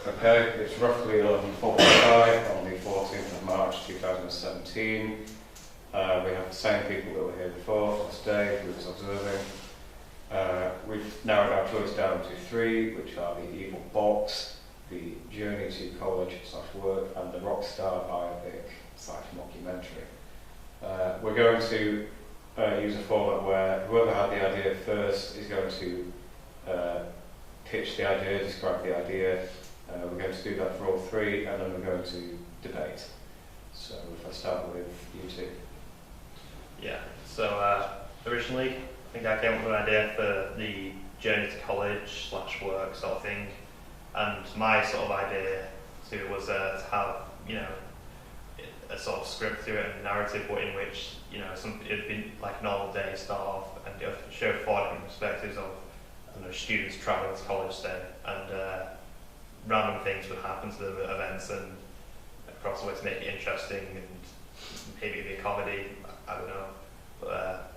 Okay, it's roughly 11:45 on the 14th of March 2017. We have the same people that were here before, plus Dave, who was observing. We've narrowed our choice down to three, which are the Evil Box, the Journey to College/Work, and the Rockstar biopic/mockumentary. We're going to use a format where whoever had the idea first is going to pitch the idea, describe the idea. We're going to do that for all three, and then we're going to debate. So if I start with you two. Yeah, so originally I think I came up with an idea for the Journey to College/Work sort of thing, and my sort of idea to was to have, you know, a sort of script to it and narrative, but in which, you know, it'd be like a normal day start off and it would show four different perspectives of, I don't know, students travelling to college, say, and random things would happen to the events and across the way to make it interesting, and maybe it'd be a comedy, I don't know, but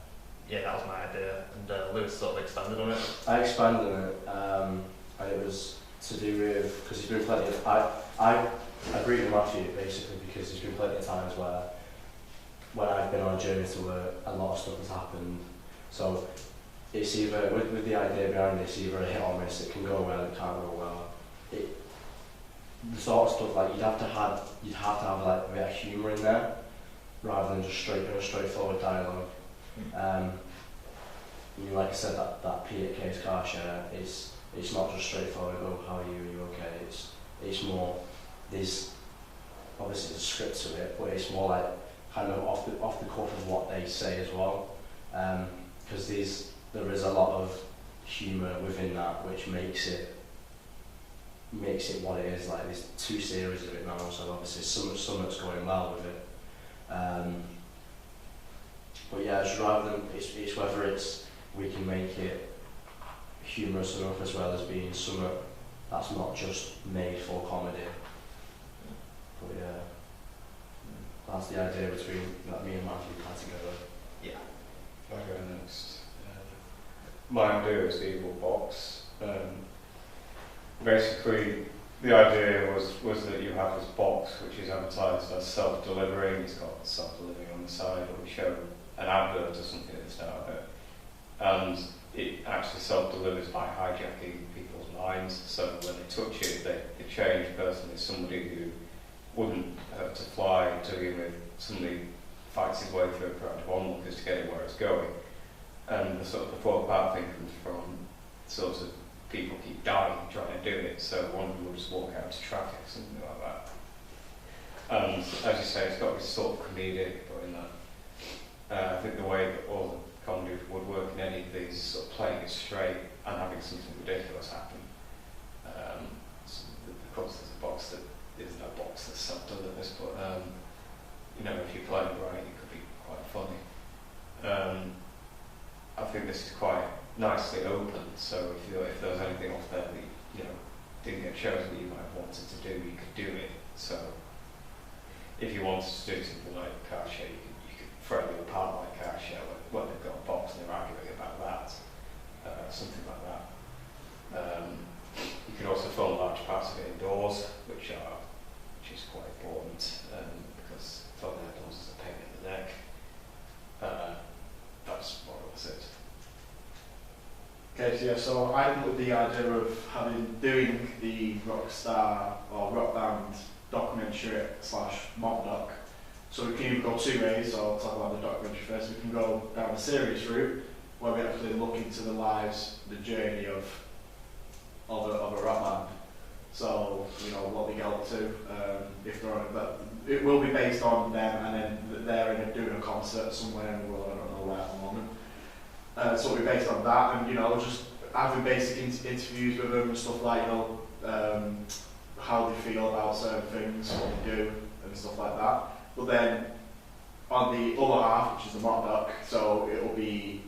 yeah, that was my idea, and Lewis sort of expanded on it. I expanded on it, and it was to do with, because there's been plenty of, I agree with Matthew basically, because there's been plenty of times where when I've been on a journey to work, a lot of stuff has happened. So it's either, with the idea behind it, it's either a hit or miss. It can go well, it can't go well. The sort of stuff, like you'd have to have like a bit of humour in there, rather than just straightforward dialogue. You know, like I said, that P8 K's car share, it's not just straightforward, oh, how are you okay? It's more, there's obviously a script to it, but it's more like kind of off the cuff of what they say as well. Because there is a lot of humour within that, which makes it what it is. Like there's two series of it now, so obviously some that's going well with it. But yeah, it's rather than it's whether we can make it humorous enough as well as being something that's not just made for comedy. But yeah, that's the idea between that me and Matthew had together. Yeah. I'll go next. My idea is the Evil Box. Basically, the idea was that you have this box which is advertised as self-delivering. It's got self-delivering on the side, or we show an advert or something at the start of it. And it actually self-delivers by hijacking people's minds. So when they touch it, they change personally. Somebody who wouldn't have to fly to begin with suddenly fights his way through a crowd of onlookers to get it where it's going. And the sort of the fourth part thing comes from sort of people keep dying trying to do it, so one of them will just walk out to traffic, something like that. And as you say, it's got this sort of comedic, but in that I think the way that all the comedy would work in any of these, sort of playing it straight and having something ridiculous happen. Of course, there's a box that is no box that self-delivers, but you know, if you play it right, it could be quite funny. I think this is quite nicely open, so if there was anything off there that you know didn't get chosen that you might have wanted to do, you could do it. So if you wanted to do something like car share, you could throw it apart like car share, well they've got a box and they're arguing about that, something like that. You could also film large parts of it indoors, which is quite important, because filming outdoors is a pain in the neck. That's more or less it. Okay, so yeah, so I come up with the idea of doing the Rockstar or Rock Band documentary / mock doc. So we can either go two ways, or talk about the documentary first. We can go down a serious route where we actually look into the lives, the journey of a rock band. So you know what they get up to. If they're but it will be based on them, and then they're doing a concert somewhere in the world. I don't know where at the moment. So it'll be based on that, and you know, just having basic interviews with them and stuff like, you know, how they feel about certain things, what they do, and stuff like that. But then on the other half, which is the mock doc, so it'll be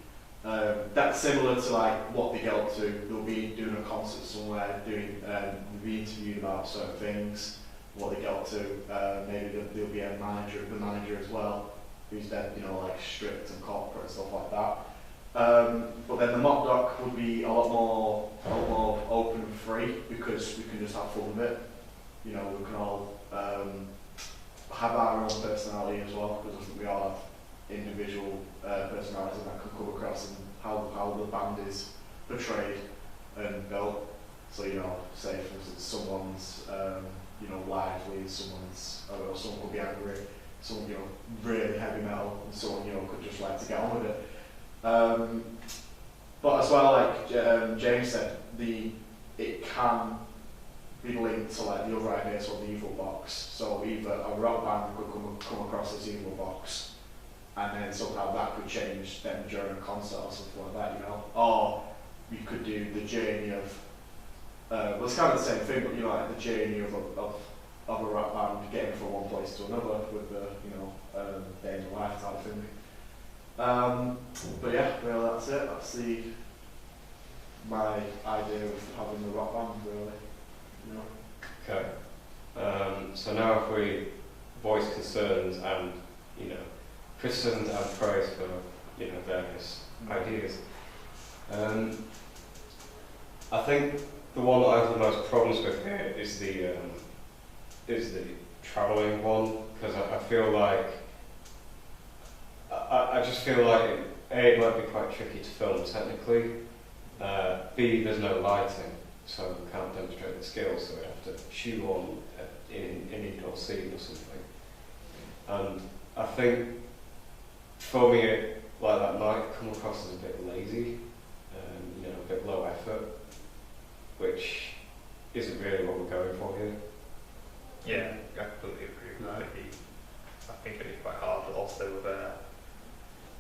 that's similar to like what they get up to. They'll be doing a concert somewhere, they'll be interviewed about certain things, what they get up to. Maybe there'll be the manager as well, who's then, you know, like strict and corporate and stuff like that. But then the mock dock would be a lot more open and free because we can just have fun with it. You know, we can all have our own personality as well, because I think we all have individual personalities that can come across and how the band is portrayed and built. So, you know, say for instance someone's you know, lively, someone's, I don't know, someone could be angry, someone, you know, really heavy metal, and someone, you know, could just like to get on with it. But as well, like James said, it can be linked to like the other ideas of the Evil Box. So either a rock band could come across as Evil Box, and then somehow that could change them during a concert or something like that, you know. Or you could do the journey of, well, it's kind of the same thing, but you know, like the journey of a rock band getting from one place to another with the, you know, day in the life type thing. But yeah, well, that's it. That's my idea of having the rock band, really. You know. Okay. So now if we voice concerns and, you know, criticisms and praise for, you know, various ideas. I think the one that I have the most problems with here is the travelling one, because I feel like I just feel like A, it might be quite tricky to film technically. B, there's no lighting, so we can't demonstrate the skills, so we have to shoehorn in indoor scene or something. And I think filming it like that might come across as a bit lazy, you know, a bit low effort, which isn't really what we're going for here. Yeah, I completely agree. Right. I think it'd be quite hard also with,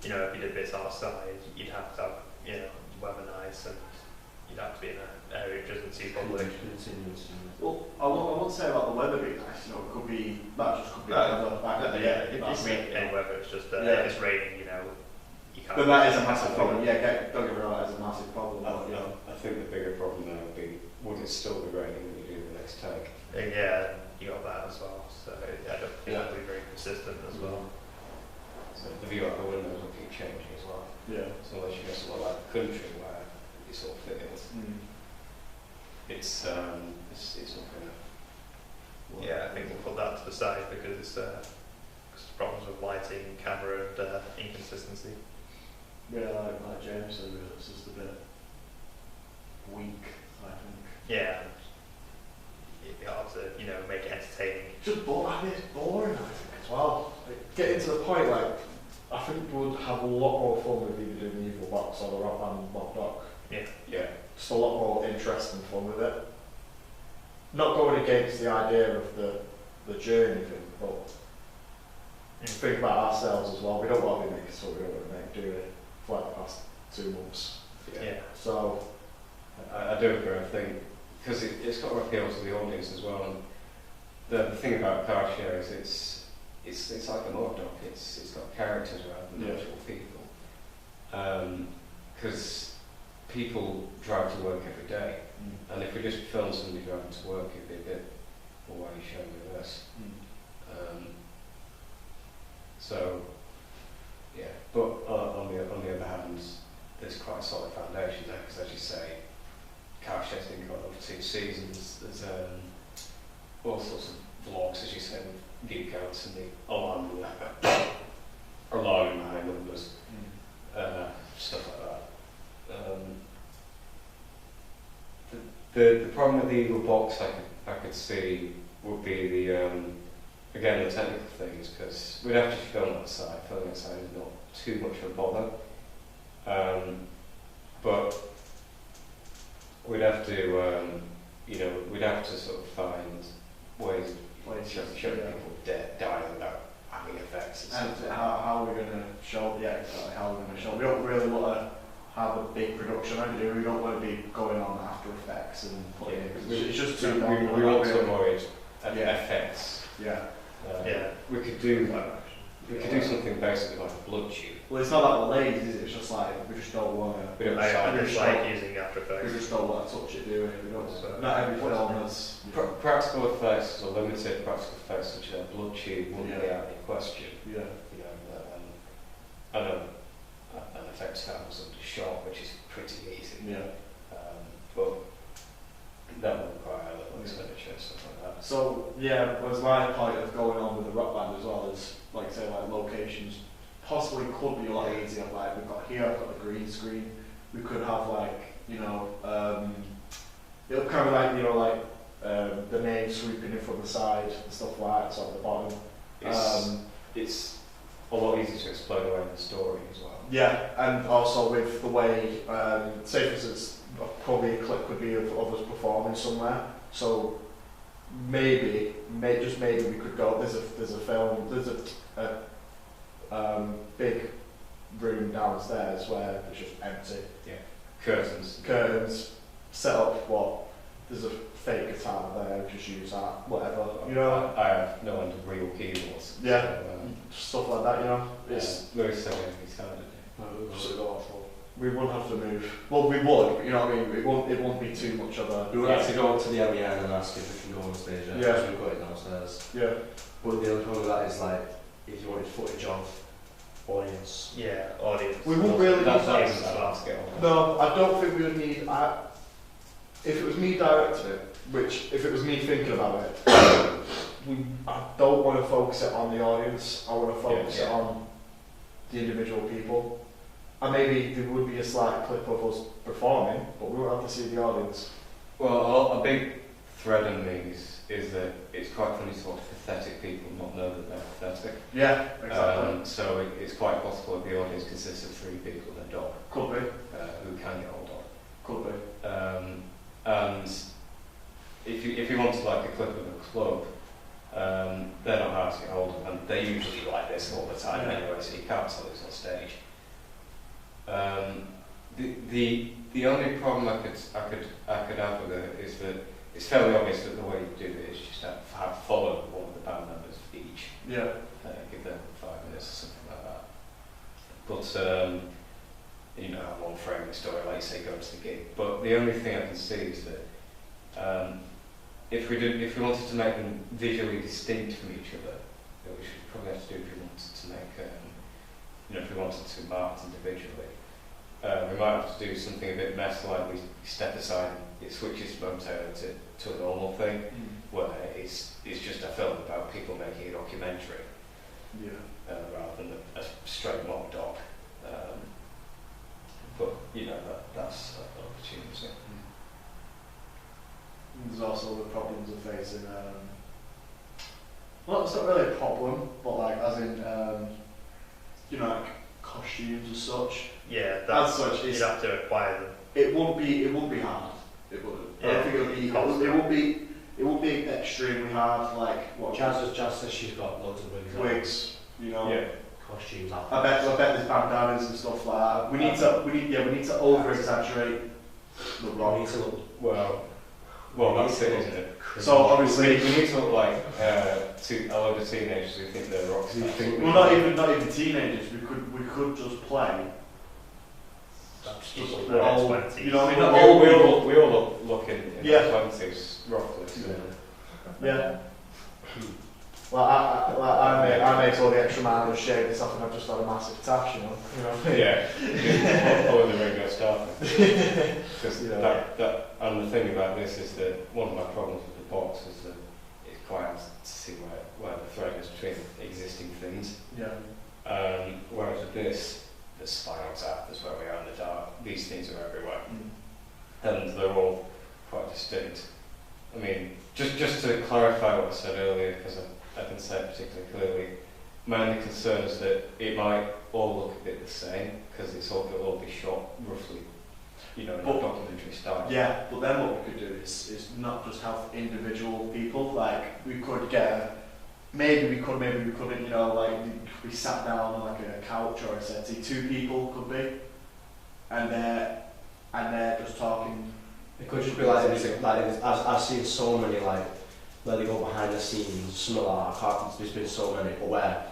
you know, if you did bits outside, you'd have to have, you know, weather nice, and you'd have to be in an area which isn't too public. Well, I won't say about the weather being nice, you know, it could be, that just could be weather back in the Yeah, day. if That's you mean it. any weather, it's just Yeah. if it's raining, you know, you can't. But that is a massive problem, yeah, don't get me wrong, that is a massive problem, but, you know. I think the bigger problem now would be, would it still be raining when you do the next take? Yeah, you got that as well, so I don't think Yeah. it'll be very consistent as well. So the view out the windows will keep changing as well. Yeah. So unless you go somewhere like the country where it's all fitted, it's not going to. Yeah, I think we'll put that to the side because it's problems with lighting, camera, and inconsistency. Yeah, like James said, it's just a bit weak, I think. Yeah, it'd be hard to, you know, make it entertaining. Just it's boring, I think, as well. Like, getting to the point, like, I think we'd have a lot more fun with either doing the Evil Box or the Rock Band Mock Doc. Yeah. Just a lot more interest and fun with it. Not going against the idea of the journey thing, but think about ourselves as well. We don't want to be making stuff we don't want to make, do we? For like the past 2 months. Yeah. So, I do agree. I think because it's got to appeal to the audience as well. And the thing about car share is it's like a mock doc. It's got characters rather than actual people. Because people drive to work every day, and if we just film somebody driving to work, it'd be a bit, well, why are you showing me this? So, yeah. But on the other hand, there's quite a solid foundation there, because as you say, car share's been going over 2 seasons. There's all sorts of vlogs, as you say, with view counts and the alarming high numbers, stuff like that. The problem with the Evil Box I could see would be the again the technical things, because we'd have to film outside. Filming outside is not too much of a bother, but we'd have to we'd have to sort of find ways of showing people dying without having effects. and how are we going to show? Yeah, exactly. How are we going to show? We don't really want to have a big production, do we? We don't want to be going on After Effects and putting it's just too long. We want to really. avoid Yeah. effects. Yeah. We could do something basically like a blood tube. Well, it's not that we're lazy, is it? It's just like we just don't want to. We don't I just just like don't- using After We Effects. just don't want to touch it, do we? We don't. So- Not every film has. Practical effects or limited practical effects such as a blood tube wouldn't be Yeah. out of the question. Yeah. I know an effects fan was under shot, which is pretty easy. Yeah. But that will require a little expenditure and stuff like that. So yeah, was my point of going on with the rock band as well is like say like locations possibly could be a lot easier. Like we've got here, I've got the green screen. We could have like it'll kind of like the name sweeping in from the side and stuff like that, so at the bottom. It's a lot easier to explain away the story as well. Yeah, and also with the way, say for instance, probably a clip could be of us performing somewhere. So maybe we could go. There's a film. There's a big room downstairs where it's just empty. Yeah, curtains. Set up what? There's a fake guitar there. Just use that. Whatever. You know. I have no end of real keyboards. Yeah. So, stuff like that. You know. It's Lewis said he started it. we wouldn't have to move. Well, we would. But you know what I mean. It won't be too much of a. We would have to go up to the MEN and ask if we can go on stage. Yeah. Because we've got it downstairs. Yeah. But the only problem with that is like, if you wanted footage of audience. Yeah, audience. We wouldn't really That's need not that. even that to get on. No, I don't think we would need. If it was me directing it, which if it was me thinking about it, I don't want to focus it on the audience. I want to focus it on the individual people. And maybe there would be a slight clip of us performing, but we won't have to see the audience. Well, a big thread in these is that it's quite funny to watch pathetic people not know that they're pathetic. Yeah, exactly. So it's quite possible that the audience consists of 3 people and a dog. Could be. Who can get hold of. Could be. And if you wanted like a clip of a club, they're not hard to get hold of, and they're usually like this all the time anyway, so you can't tell who's on stage. The only problem I could have with it is that it's fairly obvious that the way you do it is just have follow one of the band members each. Yeah. Give them 5 minutes or something like that. But I won't frame the story like you say go to the gig. But the only thing I can see is that if we wanted to make them visually distinct from each other, which we probably have to do if we wanted to make if we wanted to market individually. We might have to do something a bit messy, like we step aside and it switches momentarily to a normal thing, where it's just a film about people making a documentary, rather than a straight mock doc. But that's an opportunity. There's also the problems of facing. Well, it's not really a problem, but like as in like costumes as such. Yeah, As such, you'd have to acquire them. It won't be hard. It wouldn't. I don't think it won't be extremely hard. Like what? Jazz says she's got loads of wigs. Wigs, Yeah. Costumes. I bet there's bandanas and stuff like that. We need to over exaggerate the We rock. need to look. Well, that's it, isn't it? So obviously, we need to look like a load of teenagers who think they're rock stars. well, not even teenagers. We could just play. People Just in their old, 20s. you know what I mean? We all look in Yeah. our 20s, roughly. So. Yeah. Well, I make all the extra mile and shave this off, and I've just had a massive tash, you know. Yeah, follow the regular stuff. Because that, and the thing about this is that one of my problems with the box is that it's quite hard to see where the thread is between existing things. Yeah. Whereas with this, the spirals out, that's where we are in the dark. These things are everywhere, and they're all quite distinct. I mean, just to clarify what I said earlier, because I didn't say it particularly clearly, my only concern is that it might all look a bit the same, because it'll all be shot roughly, in a documentary style. Yeah, but then what we could do is not just have individual people. Like we could get maybe we couldn't. Like we sat down on like a couch or a settee. 2 people could be, and they're just talking. It could just be like I've seen so many like where they go behind the scenes, some of that I can't. There's been so many, but where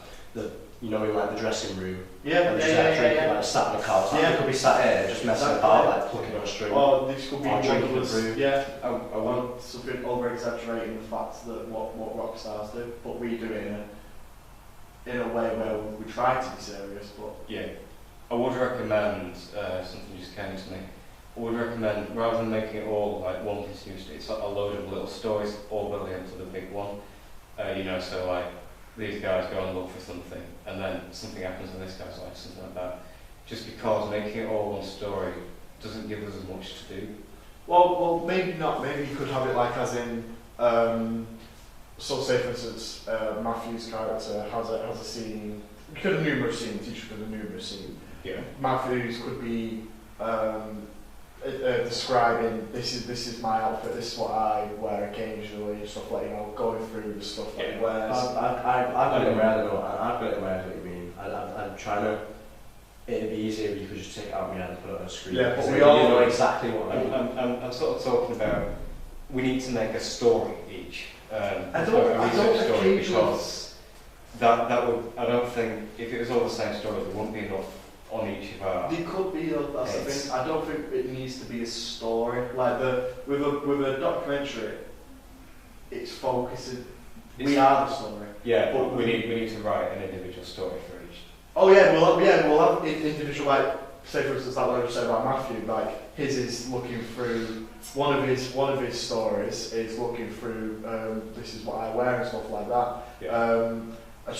in like the dressing room, Yeah. like sat on the couch. Like, they could be sat here just messing about, like plucking on a string. Or this could be Or drinking one of the brew. Yeah, I want something over exaggerating the fact that what rock stars do, but we do it in a way where we try to be serious. But Yeah. I would recommend something just came to me. I would recommend rather than making it all like one continuous, it's like a load of little stories all building into the big one. You know, so like these guys go and look for something, and then something happens in this guy's life, something like that. Just because making it all one story doesn't give us as much to do. Well, maybe not. Maybe you could have it like as in, so say for instance, Matthew's character has a scene. You could have numerous scenes. Each could have numerous scenes. Yeah. Matthew's could be describing this is my outfit. This is what I wear occasionally. Stuff like going through the stuff that he wears. I've got it in my head. I've got it in my head what you mean. I'm trying to. It'd be easier if you could just take it out of my head and put it on a screen. Yeah, but so we all you know exactly what I mean. I'm sort of talking about we need to make a story each. I don't story because that would I don't think if it was all the same story there wouldn't be enough on each of our. There could be that's the thing. I don't think it needs to be a story like with a documentary. It's focusing. We are the story. Yeah, but we need to write an individual story for each. Oh yeah, we'll have individual, like say for instance like what I just said about Matthew, like his is looking through one of his stories is looking through this is what I wear and stuff like that. Yeah.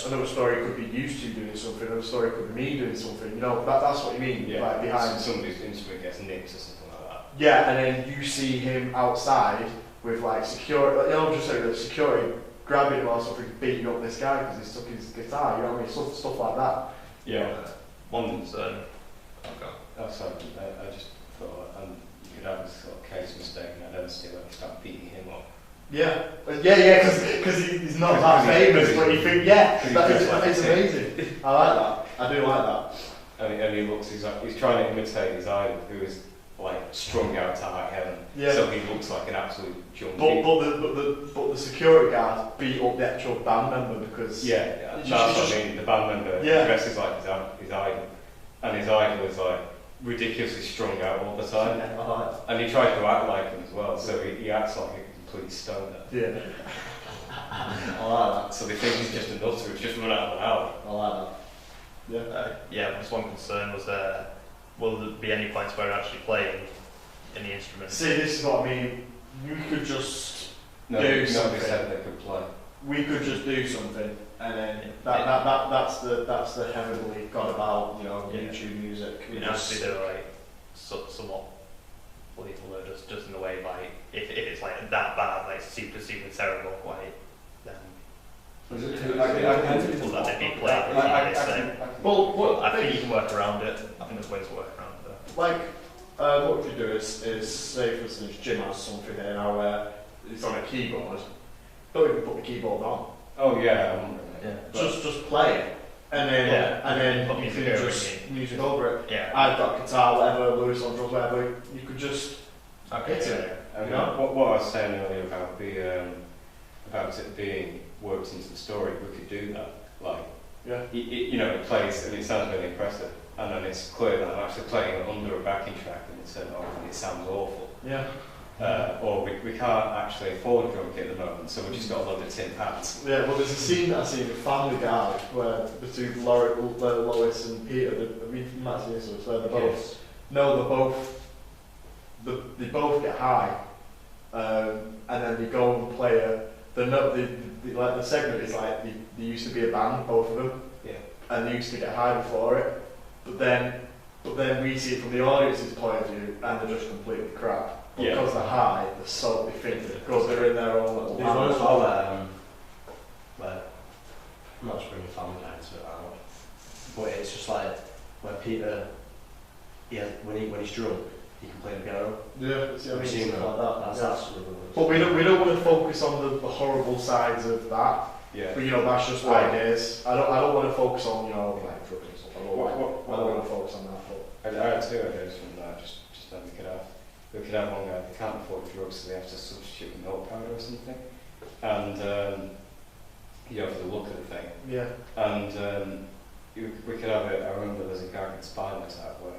Another story could be used to doing something, another story could be me doing something, you know, that's what you mean, Yeah. like behind Somebody's instrument gets nicked or something like that. yeah, and then you see him outside with like security, you know, just like the security grabbing him or something, beating up this guy because he's took his guitar, you know what I mean, stuff like that. Yeah. One concern. Okay. Oh, sorry. I just thought you could have this sort of case mistake and identity when you start beating him up. Yeah, because he's not that famous, but you think, it's amazing. I like that. I do like that. And he looks he's trying to imitate his idol, who is like strung out to high heaven. Yeah. So he looks like an absolute junkie. But the security guard beat up the actual band member because that's what I mean. The band member dresses like his idol, and his idol is like ridiculously strung out all the time. Yeah, And he tries to act like him as well, so he acts like a complete stoner. Yeah. I like that. So they think he's just a nutter who's just run out of an hour. I like that. Yeah. Just one concern was will there be any points where we're actually playing any instruments? See, this is what I mean. We could just do Nobody something. said they could play. We could just do something, and then that's the heavily got about, you know, YouTube music. I mean, actually, they're like somewhat lethal though, just in the way like if it's like that bad, like super terrible, like then will that be played? Well, I think you can work around it. I think there's ways to work around it. like, what we could do is say for instance Jim has something here now where it's on a keyboard. Don't even put the keyboard on. Oh yeah, I'm wondering. Just play it, and then Put you music can over just it. music over it. Yeah. I've got guitar, whatever, Lewis on drums, whatever. You could just hit it. And You know? what I was saying earlier about about it being worked into the story, we could do that. Like, Yeah. you know, it plays and it sounds really impressive, and then it's clear that I'm actually playing it under a backing track, and it sounds awful. Yeah. Or we can't actually afford a drum kit at the moment, so we've just got a load of tin pads. Yeah, well, there's a scene that I seen in Family Guy where the two Lois and Peter, you might have seen this one, where they're both, they both get high, and then they go and play like the segment is like they used to be a band, both of them, Yeah. and they used to get high before it, but then we see it from the audience's point of view, and they're just completely crap. But Yeah. because they're high, they think that because they're in their own little There's one as band. well where I'm not just bringing Family Guy into it now, but it's just like when Peter, when he's drunk, he can play the piano. Yeah, see what I We've mean, seen stuff like that. That's Yeah. absolutely. But we don't want to focus on the horrible sides of that. Yeah. But you know, that's just Right. ideas. I don't want to focus on, you know, like drugs and stuff. I don't want to focus on that. But I had two ideas from that. Just that we could have one guy they can't afford drugs, so they have to substitute with milk powder or something, and you know, for the look of the thing. yeah, And we could have it. I remember there's a guy in Spinal Tap where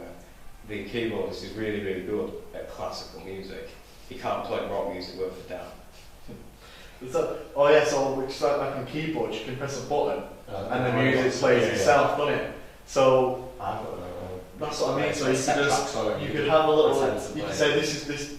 the keyboardist is really, really good at classical music. He can't play rock music word for damn. so which like on keyboard, you can press a button and the music plays Yeah. itself, doesn't it? So I've got another one. That's what I mean. Like, So you set could tracks on it, you could have a little. pretend to You play. could say this.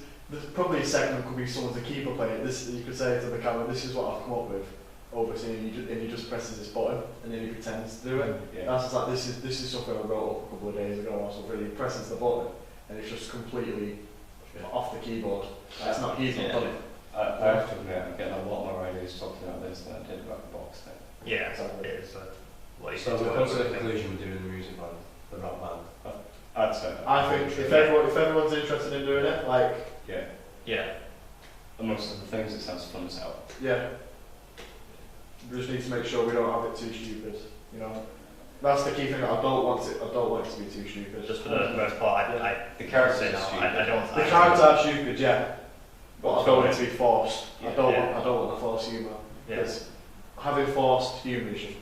Probably a segment could be someone to keep or play. This you could say to the camera, "This is what I've come up with." Overseeing, and he just presses this button, and then he pretends to do it. Yeah. That's just like this is something I wrote up a couple of days ago or something. He presses the button, and it's just completely off the keyboard. It's not he's not done it. I have to admit, I'm getting a lot more ideas talking about this than I did about the box thing. Yeah, Exactly. it is. Like, So we've come to the conclusion we're doing the music band, the rock band. I'd say that. I think if everyone's interested in doing it, like Yeah. Yeah. Amongst other things, it sounds fun as hell. yeah, we just need to make sure we don't have it too stupid. You know, that's the key thing. I don't want it to be too stupid. Just for the most part, The I characters say are no. stupid. I don't. The characters are stupid, yeah, but I don't want it to be forced. Yeah. I don't Yeah. want the forced humour. Yeah. Because having forced humour is just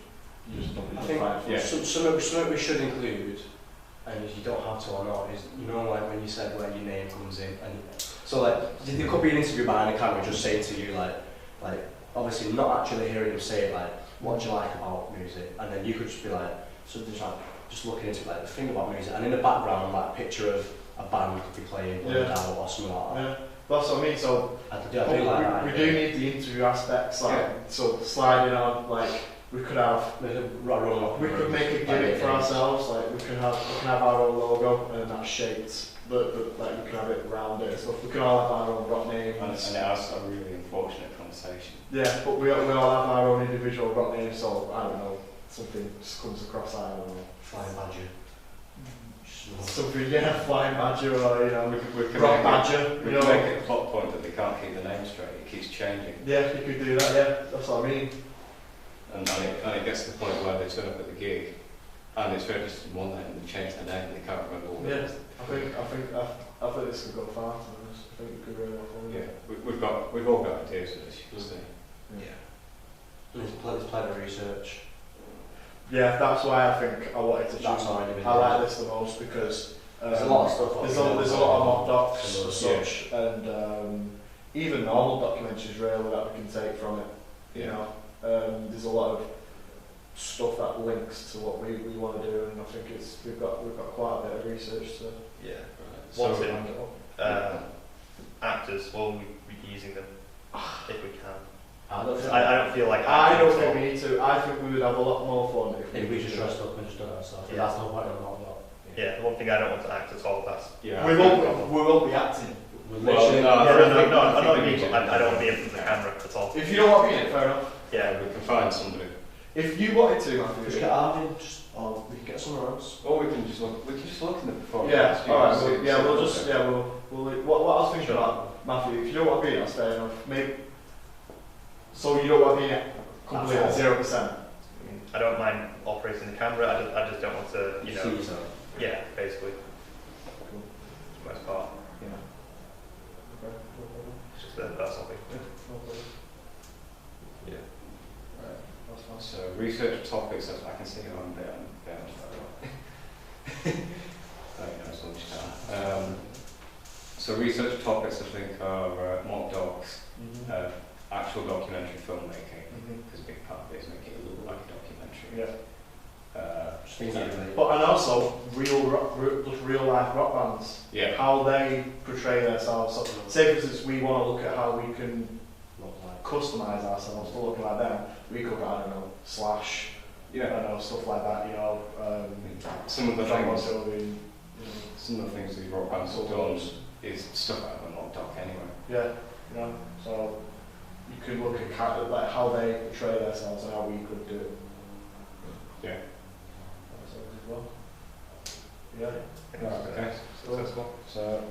you just don't I you think find it yeah. something we should include, and you don't have to or not, is like when you said where your name comes in, and so like there could be an interview behind the camera just saying to you like obviously not actually hearing him say it, like what do you like about music, and then you could just be like just looking into like the thing about music, and in the background like a picture of a band could be playing Yeah. down or something like that. Yeah, that's what I mean. So I do like that. we do need the interview aspects, like so sliding on, like we could have. We could make a gimmick for ourselves, like we can have our own logo and that's shaped, but like we can have it rounded and stuff. We can all have our own rock And it names. has a really unfortunate conversation. Yeah, but we all have our own individual rock names, so I don't know, something just comes across, I don't know. Flying Badger. Something, yeah, Flying Badger or, you know, We can Rock make Badger, it, we you can know. make it a plot point that they can't keep the name straight. It keeps changing. Yeah, you could do that, yeah, that's what I mean. And it gets to the point where they turn up at the gig and it's registered in one name and they change the name and they can't remember what it Yeah. is. I think this could go far, to be honest. I think we could really go forward. Yeah, we've all got ideas for this, you can see. Yeah. There's plenty of research. Yeah, that's why I think I wanted to choose. That's already been I done. like this the most because There's a lot of stuff. there's a lot of mock docs and as those, such, and even normal documentaries really that we can take from it. You Yeah. know, there's a lot of stuff that links to what we want to do, and I think we've got quite a bit of research to. Yeah. So, What's it? yeah. Actors, will we be using them if we can? I don't think. I don't feel like I don't actors think will- we need to. I think we would have a lot more fun If we just did dressed up and just done it ourselves. Yeah. That's the whole point of not. Yeah, the one thing I don't want to act at all. That's Yeah, We won't be acting. We're Well, literally. no, yeah, I no, think- no, I I think know we what you need mean. to- I don't want to be in front of the camera at all. If you don't want to be in it, fair enough. Yeah. we can find somebody. If you wanted to, Just Matthew. get Arvin, or we can get somewhere else. Or we can just look in the performance. Yeah, you alright, can see- yeah, see we'll what just, they- yeah, we'll what I was thinking Sure. about, Matthew, if you don't want to be in it, that's fair enough. Maybe, so you don't want to be in it completely That's all. 0%? I don't mind operating the camera. I just don't want to, you know. See yourself. Yeah, basically. Cool. For the most part. Yeah. Okay, no problem. It's just a personal thing. Yeah, no problem. Yeah. Right, that's fine. So research topics, I can see how I'm down. That's lunchtime. So research topics I think are mock docs, actual documentary filmmaking, because a big part of it is making it look like a documentary. Yeah. Just things that relate. But and also real life rock bands, Yeah. how they portray themselves. So, say for instance, we want to look at how we can Look like. customise ourselves to look like them. We could, I don't know, Slash, I Yeah. don't know, stuff like that. You know, Some of the John Bon things, Jovi, you know, some of the things these rock bands have done is stuff out of a mock doc anyway. yeah, you know. So you could look at how they portray themselves and how we could do it. Yeah. That's it as well. Yeah. Right, okay. So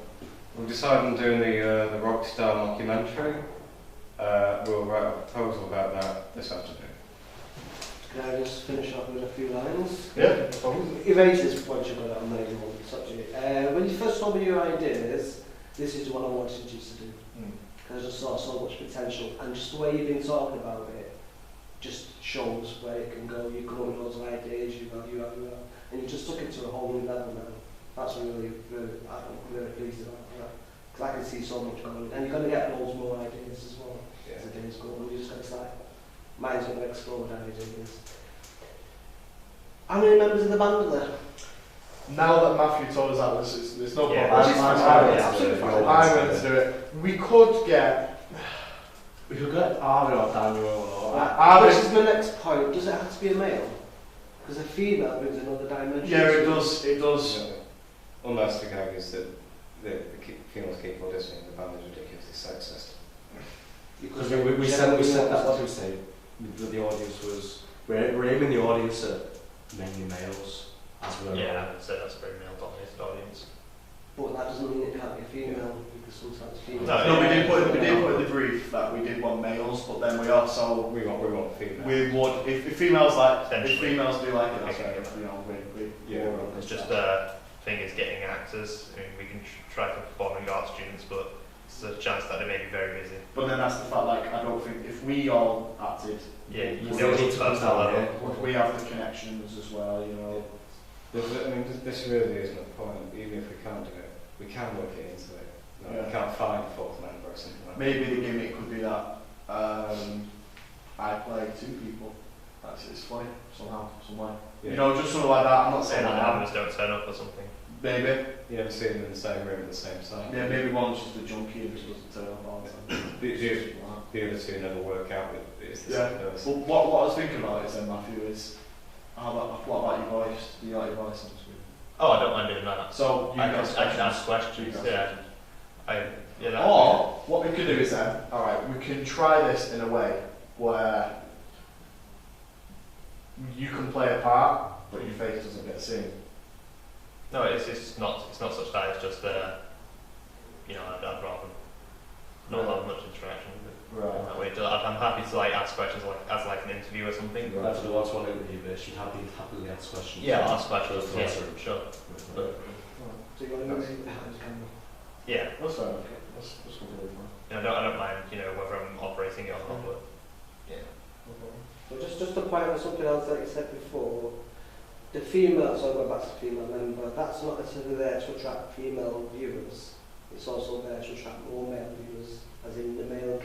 we've decided on doing the Rockstar documentary. We'll write a proposal about that this afternoon. Can I just finish off with a few lines? Yeah. No problem. Erase this point you've got amazing on the subject. When you first told me your ideas, this is what I wanted you to do. Because I just saw so much potential, and just the way you've been talking about it just shows where it can go. You come up with loads of ideas, you value, and you just took it to a whole new level now. That's really, I'm really pleased about that. Because I can see so much going, and you're going to get loads more ideas as well as the days go on. You just got to start. Mine's going to explode ideas. How many members of the band are there? now that Matthew told us that, there's no Yeah, problem. which is I'm fine, willing yeah, to absolutely do it. fine. You're I'm willing willing to to do do it. We could get. We could get Arvin or Daniel or... This is my next point. Does it have to be a male? Because a female brings another dimension. Yeah, it does. It does. Yeah. Unless the gag is that the females keep auditioning, the band is ridiculously sexist. Because we said that, what we say, the audience was... We're aiming the audience at mainly males, as we're... Yeah, I would say that's a very male-dominated audience. But that doesn't mean it can't be a female, because sometimes females... No, No, we did put female. in the brief that we did want males, but then we also We want females. we would if females like if Potentially. females do like it, that's Okay. fair. You know, we Yeah. we're open It's to just that. thing is getting actors. I mean, we can try for performing arts students, but there's a chance that they may be very busy. But then that's the fact. Like I don't think if we all acted, Yeah, you We know, need it's to come personal down level. here. would we have the connections as well? You know. This really isn't the point. Even if we can't do it, we can work it into it. No, Yeah. We can't find a fourth member or something like Maybe the gimmick could be that I play two people. That's it's funny somehow, some way. Yeah. You know, just something like that. I'm not saying And that. others don't turn up or something. Maybe. You ever see them in the same room at the same time? Yeah, maybe one's just a junkie and just doesn't turn up all the time. The other two never work out with it's the Yeah. same person. Well, what I was thinking about is then, Matthew, is what about your voice? Do you like your voice on screen? Oh, I don't mind doing that. So you I guys can ask questions. Yeah. That Or what we could do is then, all right, we can try this in a way where you can play a part, but your face doesn't get seen. No, it's not such that. It's just you know, I'd rather not have much interaction with it. Right. That way, I'm happy to like ask questions like as like an interview or something. Right. If you want to interview this, you'd happily ask questions. Yeah, I'll ask questions. Just Yeah, answer them. sure. But So you want to move behind the camera? Yeah, That's fair. Okay. That's completely fine. you know, I don't mind, you know, whether I'm operating it or not, but yeah. But just to point out something else that you said before, the female, so going back to the female member, that's not necessarily there to attract female viewers. It's also there to attract more male viewers, as in the male